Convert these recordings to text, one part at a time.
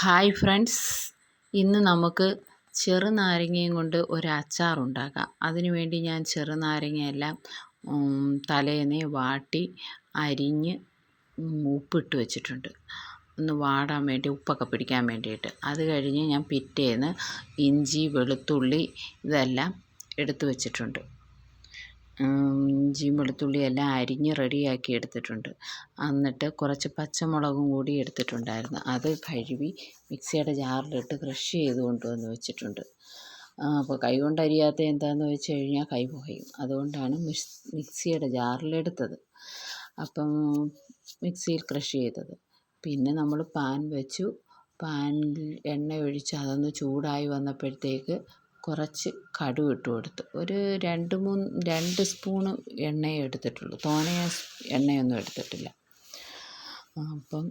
Hi friends, ഇന്ന് നമുക്ക് ചെറുനാരങ്ങയും കൊണ്ട് ഒരു അച്ചാർ ഉണ്ടാക്കാം. അതിനു വേണ്ടി ഞാൻ ചെറുനാരങ്ങയെല്ലാം തലേന്നേ വാട്ടി അരിഞ്ഞ് ഉപ്പിട്ട് വെച്ചിട്ടുണ്ട്. ഒന്ന് വാടാൻ വേണ്ടി, ഉപ്പൊക്കെ പിടിക്കാൻ വേണ്ടിയിട്ട്. അത് കഴിഞ്ഞ് ഞാൻ പിറ്റേന്ന് ഇഞ്ചി, വെളുത്തുള്ളി ഇതെല്ലാം എടുത്തു വെച്ചിട്ടുണ്ട്. ഇഞ്ചിയും വെളുത്തുള്ളിയും എല്ലാം അരിഞ്ഞ് റെഡിയാക്കി എടുത്തിട്ടുണ്ട്. എന്നിട്ട് കുറച്ച് പച്ചമുളകും കൂടി എടുത്തിട്ടുണ്ടായിരുന്നു. അത് കഴുകി മിക്സിയുടെ ജാറിലിട്ട് ക്രഷ് ചെയ്ത് കൊണ്ടുവന്ന് വെച്ചിട്ടുണ്ട്. അപ്പോൾ കൈ കൊണ്ട് അരിയാത്ത എന്താണെന്ന് വെച്ച് കഴിഞ്ഞാൽ കൈ പുകയും. അതുകൊണ്ടാണ് മിക്സിയുടെ ജാറിലെടുത്തത്. അപ്പം മിക്സിയിൽ ക്രഷ് ചെയ്തത്. പിന്നെ നമ്മൾ പാൻ വെച്ചു. പാനിൽ എണ്ണ ഒഴിച്ച് അതൊന്ന് ചൂടായി വന്നപ്പോഴത്തേക്ക് കുറച്ച് കടുക് ഇട്ട് കൊടുത്തു. ഒരു 2 സ്പൂണ് എണ്ണയെ എടുത്തിട്ടുള്ളൂ, തോനെ എണ്ണയൊന്നും എടുത്തിട്ടില്ല. അപ്പം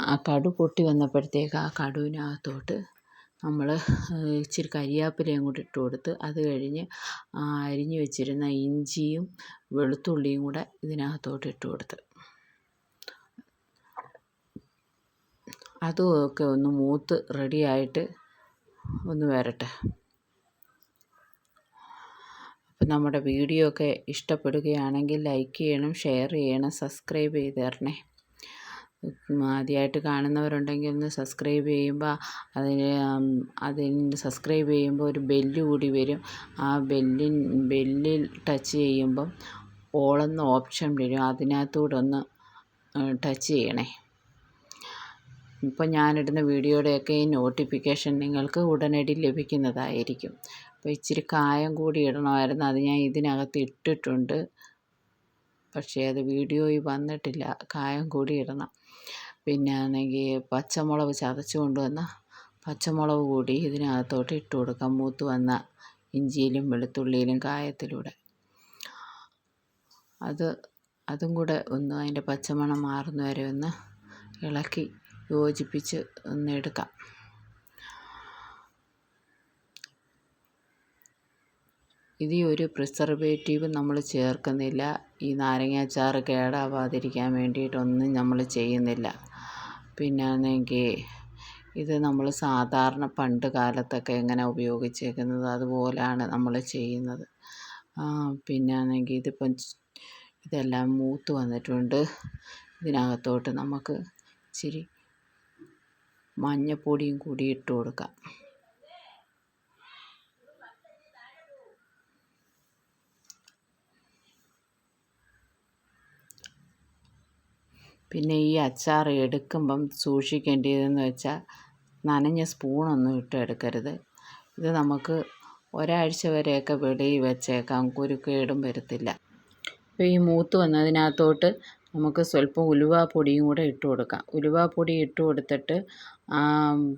ആ കടുക് പൊട്ടി വന്നപ്പോഴത്തേക്ക് ആ കടുകിനകത്തോട്ട് നമ്മൾ ഇച്ചിരി കരിയാപ്പിലയും കൂടി ഇട്ട് കൊടുത്ത്, അത് കഴിഞ്ഞ് അരിഞ്ഞു വെച്ചിരുന്ന ഇഞ്ചിയും വെളുത്തുള്ളിയും കൂടെ ഇതിനകത്തോട്ട് ഇട്ട് കൊടുത്ത് അതുമൊക്കെ ഒന്ന് മൂത്ത് റെഡിയായിട്ട് ഒന്ന് വരട്ടെ. അപ്പം നമ്മുടെ വീഡിയോ ഒക്കെ ഇഷ്ടപ്പെടുകയാണെങ്കിൽ ലൈക്ക് ചെയ്യണം, ഷെയർ ചെയ്യണം, സബ്സ്ക്രൈബ് ചെയ്ത് തരണേ. ആദ്യമായിട്ട് കാണുന്നവരുണ്ടെങ്കിൽ ഒന്ന് സബ്സ്ക്രൈബ് ചെയ്യുമ്പോൾ അതിന് സബ്സ്ക്രൈബ് ചെയ്യുമ്പോൾ ഒരു ബെല്ല് കൂടി വരും. ആ ബെല്ലിൽ ടച്ച് ചെയ്യുമ്പം ഓളെന്ന ഓപ്ഷൻ വരും. അതിനകത്തൂടെ ഒന്ന് ടച്ച് ചെയ്യണേ. ഇപ്പം ഞാനിടുന്ന വീഡിയോയുടെയൊക്കെ ഈ നോട്ടിഫിക്കേഷൻ നിങ്ങൾക്ക് ഉടനടി ലഭിക്കുന്നതായിരിക്കും. അപ്പോൾ ഇച്ചിരി കായം കൂടി ഇടണമായിരുന്നു. അത് ഞാൻ ഇതിനകത്ത് ഇട്ടിട്ടുണ്ട്, പക്ഷേ അത് വീഡിയോയിൽ വന്നിട്ടില്ല. കായം കൂടി ഇടണം. പിന്നെ ആണെങ്കിൽ പച്ചമുളക് ചതച്ച് കൊണ്ടുവന്ന പച്ചമുളക് കൂടി ഇതിനകത്തോട്ട് ഇട്ട് കൊടുക്കാം. മൂത്ത് വന്ന ഇഞ്ചിയിലും വെളുത്തുള്ളിയിലും കായത്തിലൂടെ അതും കൂടെ ഒന്ന് അതിൻ്റെ പച്ചമണം മാറുന്ന വരെ ഒന്ന് ഇളക്കി യോജിപ്പിച്ച് ഒന്ന് എടുക്കാം. ഇതിൽ ഒരു പ്രിസർവേറ്റീവ് നമ്മൾ ചേർക്കുന്നില്ല. ഈ നാരങ്ങ അച്ചാർ കേടാവാതിരിക്കാൻ വേണ്ടിയിട്ടൊന്നും നമ്മൾ ചെയ്യുന്നില്ല. പിന്നെ ആണെങ്കിൽ ഇത് നമ്മൾ സാധാരണ പണ്ട് കാലത്തൊക്കെ എങ്ങനെ ഉപയോഗിച്ചേക്കുന്നത് അതുപോലെയാണ് നമ്മൾ ചെയ്യുന്നത്. പിന്നെ ആണെങ്കിൽ ഇതിപ്പം ഇതെല്ലാം മൂത്ത് വന്നിട്ടുണ്ട്. ഇതിനകത്തോട്ട് നമുക്ക് ഇച്ചിരി മഞ്ഞപ്പൊടിയും കൂടി ഇട്ട് കൊടുക്കാം. പിന്നെ ഈ അച്ചാർ എടുക്കുമ്പം സൂക്ഷിക്കേണ്ടതെന്ന് വെച്ചാൽ നനഞ്ഞ സ്പൂണൊന്നും ഇട്ട് എടുക്കരുത്. ഇത് നമുക്ക് ഒരാഴ്ച വരെയൊക്കെ വെളിയിൽ വെച്ചേക്കാം, കുരുക്കേടും വരത്തില്ല. അപ്പോൾ ഈ മൂത്ത് വന്നതിനകത്തോട്ട് നമുക്ക് സ്വല്പം ഉലുവാപ്പൊടിയും കൂടെ ഇട്ട് കൊടുക്കാം. ഉലുവാപ്പൊടി ഇട്ട് കൊടുത്തിട്ട്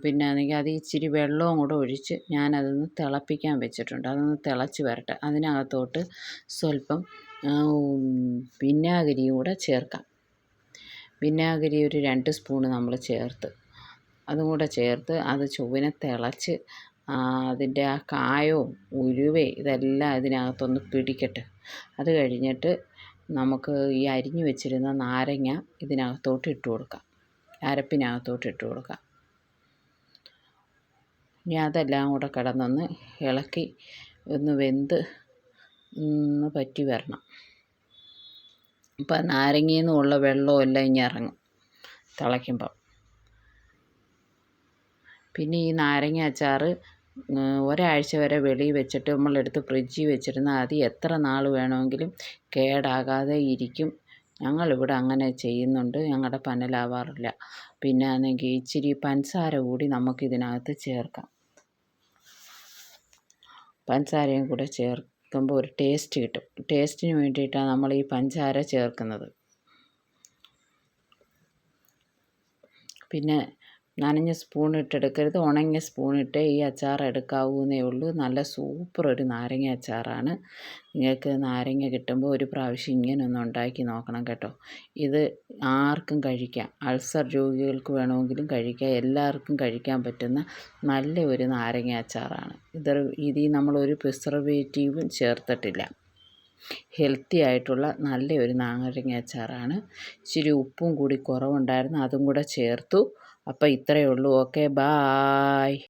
പിന്നെ ആണെങ്കിൽ അത് ഇച്ചിരി വെള്ളവും കൂടെ ഒഴിച്ച് ഞാനതൊന്ന് തിളപ്പിക്കാൻ വെച്ചിട്ടുണ്ട്. അതൊന്ന് തിളച്ച് വരട്ടെ. അതിനകത്തോട്ട് സ്വല്പം വിനാഗിരിയും കൂടെ ചേർക്കാം. വിനാഗിരി ഒരു 2 സ്പൂണ് നമ്മൾ ചേർത്ത്, അതും കൂടെ ചേർത്ത് അത് ചൊവ്വനെ തിളച്ച് അതിൻ്റെ ആ കായവും ഉലുവയും ഇതെല്ലാം ഇതിനകത്തൊന്ന് പിടിക്കട്ടെ. അത് കഴിഞ്ഞിട്ട് നമുക്ക് ഈ അരിഞ്ഞു വെച്ചിരുന്ന നാരങ്ങ ഇതിനകത്തോട്ട് ഇട്ട് കൊടുക്കാം, അരപ്പിനകത്തോട്ട് ഇട്ട് കൊടുക്കാം. ഇനി അതെല്ലാം കൂടെ കിടന്നൊന്ന് ഇളക്കി ഒന്ന് വെന്ത് ഒന്ന് പറ്റി വരണം. ഇപ്പം നാരങ്ങയിൽ നിന്നുള്ള വെള്ളമെല്ലാം ഇനി ഇറങ്ങും തിളയ്ക്കുമ്പം. പിന്നെ ഈ നാരങ്ങ അച്ചാർ ഒരാഴ്ച വരെ വെളിയിൽ വെച്ചിട്ട് നമ്മളെടുത്ത് ഫ്രിഡ്ജിൽ വെച്ചിരുന്നാൽ അത് എത്ര നാൾ വേണമെങ്കിലും കേടാകാതെ ഇരിക്കും. ഞങ്ങളിവിടെ അങ്ങനെ ചെയ്യുന്നുണ്ട്, ഞങ്ങളുടെ പന്നലാവാറില്ല. പിന്നെ ആണെങ്കിൽ ഇച്ചിരി പഞ്ചസാര കൂടി നമുക്കിതിനകത്ത് ചേർക്കാം. പഞ്ചസാരയും കൂടെ ചേർക്കുമ്പോൾ ഒരു ടേസ്റ്റ് കിട്ടും. ടേസ്റ്റിന് വേണ്ടിയിട്ടാണ് നമ്മൾ ഈ പഞ്ചസാര ചേർക്കുന്നത്. പിന്നെ നനഞ്ഞ സ്പൂൺ ഇട്ടെടുക്കരുത്, ഉണങ്ങിയ സ്പൂണിട്ടേ ഈ അച്ചാർ എടുക്കാവുന്നേ ഉള്ളൂ. നല്ല സൂപ്പർ ഒരു നാരങ്ങ അച്ചാറാണ്. നിങ്ങൾക്ക് നാരങ്ങ കിട്ടുമ്പോൾ ഒരു പ്രാവശ്യം ഇങ്ങനെ ഒന്ന് ഉണ്ടാക്കി നോക്കണം കേട്ടോ. ഇത് ആർക്കും കഴിക്കാം, അൾസർ രോഗികൾക്ക് വേണമെങ്കിലും കഴിക്കാം, എല്ലാവർക്കും കഴിക്കാൻ പറ്റുന്ന നല്ല ഒരു നാരങ്ങ അച്ചാറാണ്. ഇതിൽ നമ്മളൊരു പ്രിസർവേറ്റീവും ചേർത്തിട്ടില്ല. ഹെൽത്തി ആയിട്ടുള്ള നല്ലൊരു നാരങ്ങ അച്ചാറാണ്. ഇച്ചിരി ഉപ്പും കൂടി കുറവുണ്ടായിരുന്നു, അതും കൂടെ ചേർത്തു. അപ്പോൾ ഇത്രയേ ഉള്ളൂ. Okay bye.